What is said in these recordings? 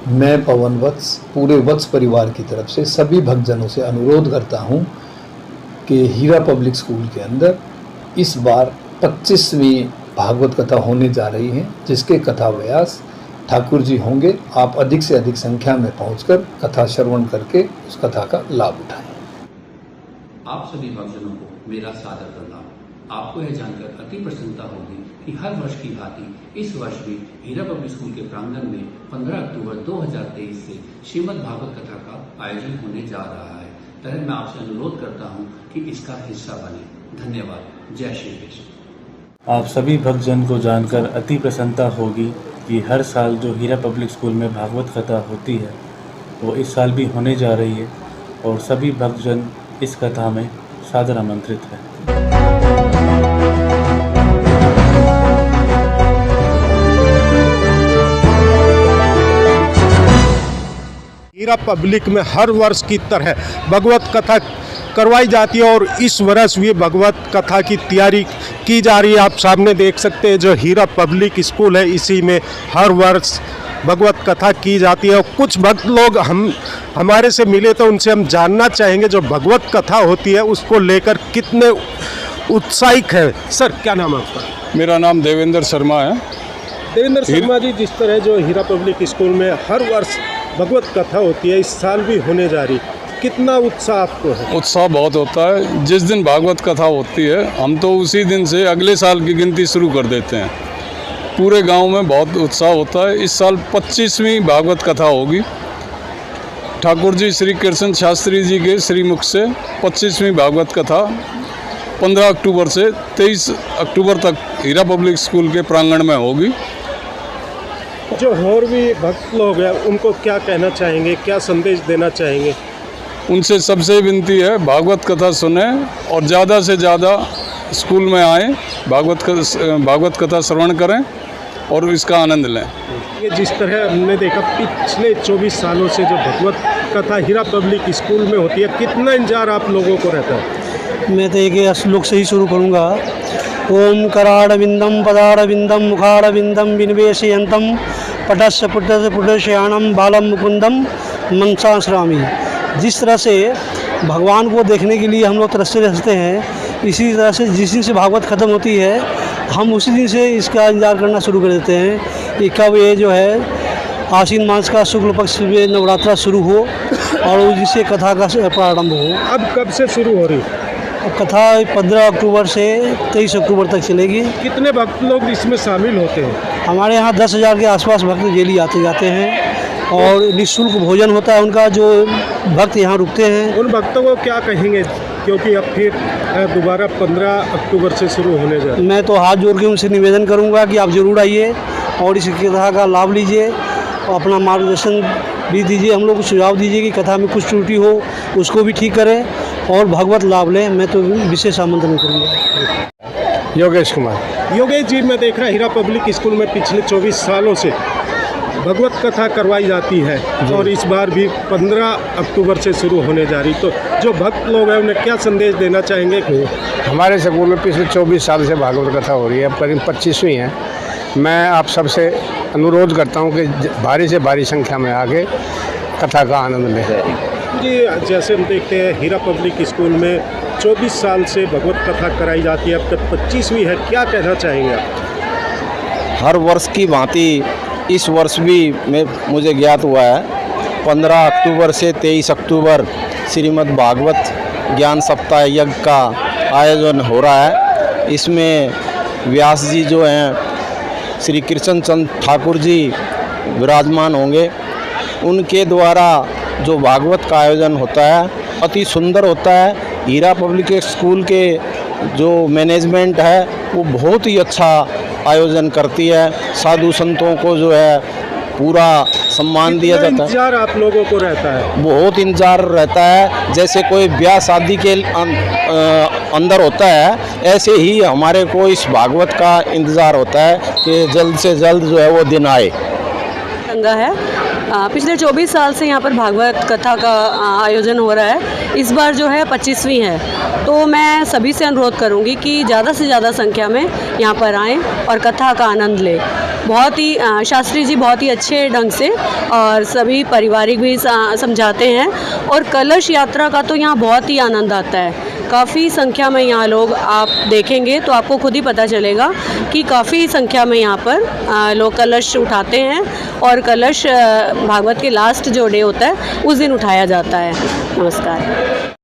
मैं पवन वत्स पूरे वत्स परिवार की तरफ से सभी भक्तजनों से अनुरोध करता हूं कि हीरा पब्लिक स्कूल के अंदर इस बार 25वीं भागवत कथा होने जा रही है, जिसके कथा व्यास ठाकुर जी होंगे। आप अधिक से अधिक संख्या में पहुंचकर कथा श्रवण करके उस कथा का लाभ उठाएं। आप सभी भक्तजनों को मेरा सादर प्रणाम। आपको यह जानकर अति प्रसन्नता होगी कि हर वर्ष की भांति इस वर्ष भी हीरा पब्लिक स्कूल के प्रांगण में 15 अक्टूबर 2023 से श्रीमद् भागवत कथा का आयोजन होने जा रहा है। तब मैं आपसे अनुरोध करता हूं कि इसका हिस्सा बने। धन्यवाद। जय श्री कृष्ण। आप सभी भक्तजन को जानकर अति प्रसन्नता होगी कि हर साल जो हीरा पब्लिक स्कूल में भागवत कथा होती है वो इस साल भी होने जा रही है और सभी भक्तजन इस कथा में सादर आमंत्रित है। हीरा पब्लिक में हर वर्ष की तरह भगवत कथा करवाई जाती है और इस वर्ष भी भगवत कथा की तैयारी की जा रही है। आप सामने देख सकते हैं जो हीरा पब्लिक स्कूल है, इसी में हर वर्ष भगवत कथा की जाती है। और कुछ भक्त लोग हमारे से मिले तो उनसे हम जानना चाहेंगे जो भगवत कथा होती है उसको लेकर कितने उत्साहित है। सर, क्या नाम है आपका? मेरा नाम देवेंद्र शर्मा है। देवेंद्र शर्मा जी, जिस तरह जो हीरा पब्लिक स्कूल में हर वर्ष भगवत कथा होती है, इस साल भी होने जा रही, कितना उत्साह आपको है? उत्साह बहुत होता है। जिस दिन भागवत कथा होती है हम तो उसी दिन से अगले साल की गिनती शुरू कर देते हैं। पूरे गांव में बहुत उत्साह होता है। इस साल 25वीं भागवत कथा होगी। ठाकुर जी श्री कृष्ण शास्त्री जी के श्रीमुख से 25वीं भागवत कथा 15 अक्टूबर से 23 अक्टूबर तक हीरा पब्लिक स्कूल के प्रांगण में होगी। जो और भी भक्त लोग हैं उनको क्या कहना चाहेंगे, क्या संदेश देना चाहेंगे? उनसे सबसे विनती है भागवत कथा सुने और ज़्यादा से ज़्यादा स्कूल में आएँ, भागवत कथा श्रवण करें और इसका आनंद लें। ये जिस तरह हमने देखा पिछले 24 सालों से जो भगवत कथा हीरा पब्लिक स्कूल में होती है, कितना इंतजार आप लोगों को रहता है? मैं तो एक श्लोक से ही शुरू करूँगा। ओम कराड़विंदम पदाड़विंदम मुखाड़विंदम विनिवेशयंतम पटस्य पुटस्य पुटस्याणम बालम मुकुंदम मनसाश्रामी। जिस तरह से भगवान को देखने के लिए हम लोग तरसते रहते हैं, इसी तरह से जिस दिन से भागवत ख़त्म होती है हम उसी दिन से इसका इंतजार करना शुरू कर देते हैं कि कब ये जो है आश्विन मास का शुक्ल पक्ष में नवरात्रा शुरू हो और जिससे कथा का प्रारंभ हो। अब कब से शुरू हो रही? अब कथा 15 अक्टूबर से 23 अक्टूबर तक चलेगी। कितने भक्त लोग इसमें शामिल होते हैं? हमारे यहाँ 10,000 के आसपास भक्त डेली आते जाते हैं और निःशुल्क भोजन होता है उनका, जो भक्त यहाँ रुकते हैं। उन भक्तों को क्या कहेंगे, क्योंकि अब फिर दोबारा 15 अक्टूबर से शुरू होने जा रहा है? मैं तो हाथ जोड़ के उनसे निवेदन करूँगा कि आप ज़रूर आइए और इस कथा का लाभ लीजिए और अपना मार्गदर्शन भी दीजिए। हम लोग को सुझाव दीजिए कि कथा में कुछ त्रुटि हो उसको भी ठीक करें और भगवत लाभ लें। मैं तो विशेष आमंत्रण करूँगा। योगेश कुमार। योगेश जी, मैं देख रहा हीरा पब्लिक स्कूल में पिछले 24 सालों से भगवत कथा करवाई जाती है और इस बार भी 15 अक्टूबर से शुरू होने जा रही, तो जो भक्त लोग हैं उन्हें क्या संदेश देना चाहेंगे? हमारे स्कूल में पिछले 24 साल से भागवत कथा हो रही है, अब करीब 25वीं है। मैं आप सबसे अनुरोध करता हूं कि भारी से भारी संख्या में आके कथा का आनंद लें। जी, जैसे हम देखते हैं हीरा पब्लिक स्कूल में 24 साल से भगवत कथा कराई जाती है, अब तक 25वीं है, क्या कहना चाहेंगे आप? हर वर्ष की भांति इस वर्ष भी मुझे ज्ञात हुआ है 15 अक्टूबर से 23 अक्टूबर श्रीमद् भागवत ज्ञान सप्ताह यज्ञ का आयोजन हो रहा है। इसमें व्यास जी जो हैं श्री कृष्ण चंद्र ठाकुर जी विराजमान होंगे। उनके द्वारा जो भागवत का आयोजन होता है अति सुंदर होता है। हीरा पब्लिक स्कूल के जो मैनेजमेंट है वो बहुत ही अच्छा आयोजन करती है। साधु संतों को जो है पूरा सम्मान दिया जाता है। इंतजार आप लोगों को रहता है? बहुत इंतजार रहता है। जैसे कोई ब्याह शादी के अंदर होता है, ऐसे ही हमारे को इस भागवत का इंतज़ार होता है कि जल्द से जल्द जो है वो दिन आए। संघ है। पिछले 24 साल से यहाँ पर भागवत कथा का आयोजन हो रहा है। इस बार जो है 25वीं है, तो मैं सभी से अनुरोध करूँगी कि ज़्यादा से ज़्यादा संख्या में यहाँ पर आएँ और कथा का आनंद लें। बहुत ही शास्त्री जी बहुत ही अच्छे ढंग से और सभी पारिवारिक भी समझाते हैं, और कलश यात्रा का तो यहाँ बहुत ही आनंद आता है। काफ़ी संख्या में यहाँ लोग आप देखेंगे तो आपको खुद ही पता चलेगा कि काफ़ी संख्या में यहाँ पर लोग कलश उठाते हैं, और कलश भागवत के लास्ट जो डे होता है उस दिन उठाया जाता है। नमस्कार।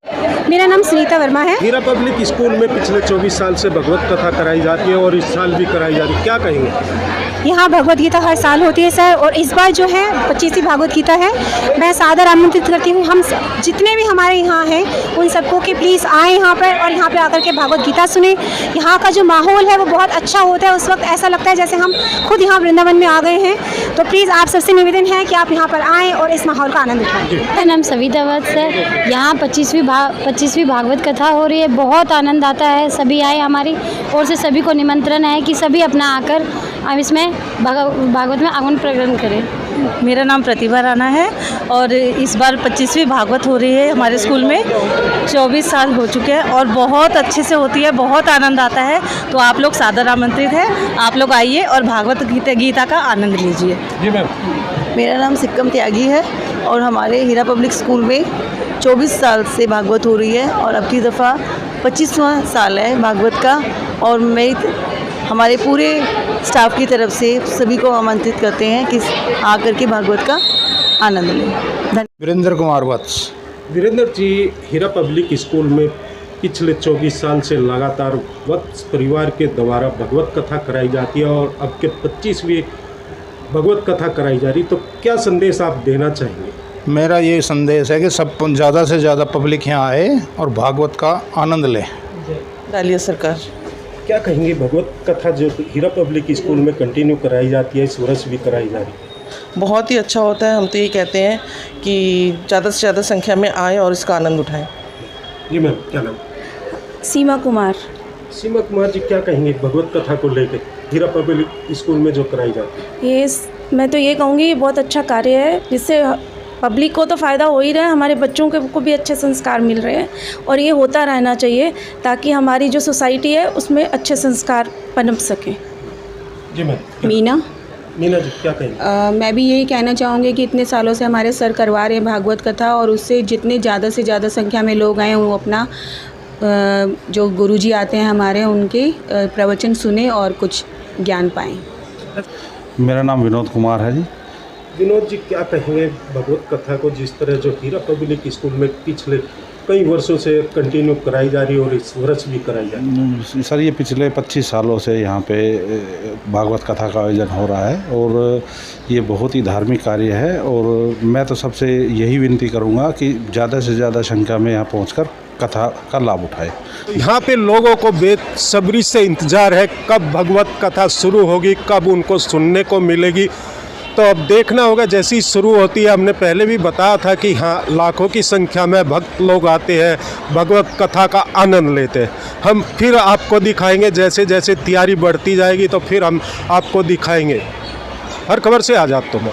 मेरा नाम सुनीता वर्मा है। हीरा पब्लिक स्कूल में पिछले 24 साल से भगवत कथा कराई जाती है और इस साल भी कराई जा रही है, क्या कहेंगे? यहाँ भगवत गीता हर साल होती है सर, और इस बार जो है 25वीं भागवत गीता है। मैं सादर आमंत्रित करती हूँ हम जितने भी हमारे यहाँ हैं उन सबको कि प्लीज़ आएँ यहाँ पर और यहाँ पे आकर के भागवत गीता सुने। यहाँ का जो माहौल है वो बहुत अच्छा होता है, उस वक्त ऐसा लगता है जैसे हम खुद यहाँ वृंदावन में आ गए हैं। तो प्लीज़ आप सबसे निवेदन है कि आप यहाँ पर आएँ और इस माहौल का आनंद उठाएँ। मेरा नाम सविता वत्स है। यहाँ 25वीं भागवत कथा हो रही है, बहुत आनंद आता है। सभी आए, हमारी ओर से सभी को निमंत्रण है कि सभी अपना आकर हम इसमें भागवत में आगमन प्रकरण करें। मेरा नाम प्रतिभा राणा है और इस बार 25वीं भागवत हो रही है हमारे स्कूल में। 24 साल हो चुके हैं और बहुत अच्छे से होती है, बहुत आनंद आता है। तो आप लोग सादर आमंत्रित हैं, आप लोग आइए और भागवत गीता का आनंद लीजिए। जी मैम। मेरा नाम सिक्कम त्यागी है और हमारे हीरा पब्लिक स्कूल में 24 साल से भागवत हो रही है और अब की दफ़ा 25वां साल है भागवत का। और हमारे पूरे स्टाफ की तरफ से सभी को आमंत्रित करते हैं कि आकर के भागवत का आनंद लें। वीरेंद्र कुमार वत्स। वीरेंद्र जी, हीरा पब्लिक स्कूल में पिछले 24 साल से लगातार वत्स परिवार के द्वारा भगवत कथा कराई जाती है और अब के 25वीं भगवत कथा कराई जा रही, तो क्या संदेश आप देना चाहेंगे? मेरा ये संदेश है कि सब ज़्यादा से ज़्यादा पब्लिक यहाँ आए और भागवत का आनंद लें। डालिया सरकार। क्या कहेंगे, भगवत कथा जो हीरा पब्लिक स्कूल में कंटिन्यू कराई जाती है, इस वर्ष भी कराई जा रही है? बहुत ही अच्छा होता है। हम तो ये कहते हैं कि ज़्यादा से ज़्यादा संख्या में आए और इसका आनंद उठाएं। जी मैम, क्या नाम? सीमा कुमार। सीमा कुमार जी, क्या कहेंगे भगवत कथा को लेकर हीरा पब्लिक स्कूल में जो कराई जाती है? मैं तो ये कहूँगी ये बहुत अच्छा कार्य है, जिससे पब्लिक को तो फ़ायदा हो ही रहा है, हमारे बच्चों को भी अच्छे संस्कार मिल रहे हैं और ये होता रहना चाहिए ताकि हमारी जो सोसाइटी है उसमें अच्छे संस्कार पनप सकें। जी मैम। मीना जी, क्या कहेंगे? मैं भी यही कहना चाहूँगी कि इतने सालों से हमारे सर करवा रहे हैं भागवत कथा, और उससे जितने ज़्यादा से ज़्यादा संख्या में लोग आए वो अपना जो गुरुजी आते हैं हमारे उनके प्रवचन सुने और कुछ ज्ञान पाएँ। मेरा नाम विनोद कुमार है जी। विनोद जी, क्या कहेंगे भगवत कथा को जिस तरह जो हीरा पब्लिक स्कूल में पिछले कई वर्षों से कंटिन्यू कराई जा रही है और इस वर्ष भी कराई जा रही है? सर, ये पिछले 25 सालों से यहाँ पे भागवत कथा का आयोजन हो रहा है और ये बहुत ही धार्मिक कार्य है। और मैं तो सबसे यही विनती करूँगा कि ज़्यादा से ज़्यादा संख्या में यहाँ पहुँचकर कथा का लाभ उठाए। यहाँ पे लोगों को बेसब्री से इंतज़ार है कब भगवत कथा शुरू होगी, कब उनको सुनने को मिलेगी। तो अब देखना होगा जैसी शुरू होती है। हमने पहले भी बताया था कि हाँ, लाखों की संख्या में भक्त लोग आते हैं, भगवत कथा का आनंद लेते हैं। हम फिर आपको दिखाएंगे, जैसे जैसे तैयारी बढ़ती जाएगी तो फिर हम आपको दिखाएंगे। हर खबर से आज़ाद तो मैं।